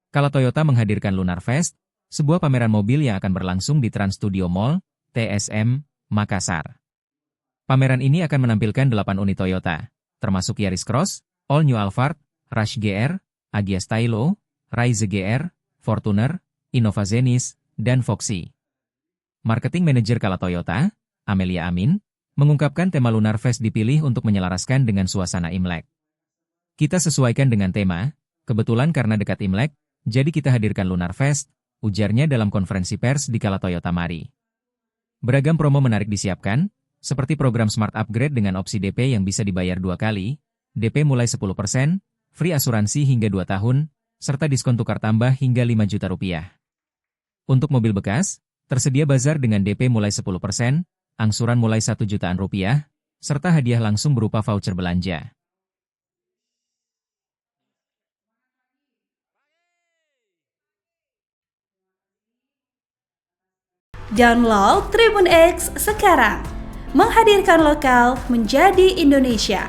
Kala Toyota menghadirkan Lunar Fest, sebuah pameran mobil yang akan berlangsung di Trans Studio Mall, TSM, Makassar. Pameran ini akan menampilkan 8 unit Toyota, termasuk Yaris Cross, All New Alphard, Rush GR, Agya Stylo, Rise GR, Fortuner, Innova Zenith, dan Foxy. Marketing Manager Kala Toyota, Amelia Amin, mengungkapkan tema Lunar Fest dipilih untuk menyelaraskan dengan suasana Imlek. Kita sesuaikan dengan tema, kebetulan karena dekat Imlek, jadi kita hadirkan Lunar Fest, ujarnya dalam konferensi pers di Kala Toyota Mari. Beragam promo menarik disiapkan, seperti program Smart Upgrade dengan opsi DP yang bisa dibayar 2 kali, DP mulai 10%, free asuransi hingga 2 tahun, serta diskon tukar tambah hingga 5 juta rupiah. Untuk mobil bekas, tersedia bazar dengan DP mulai 10%, angsuran mulai 1 jutaan rupiah, serta hadiah langsung berupa voucher belanja. Download Tribun X sekarang, menghadirkan lokal menjadi Indonesia.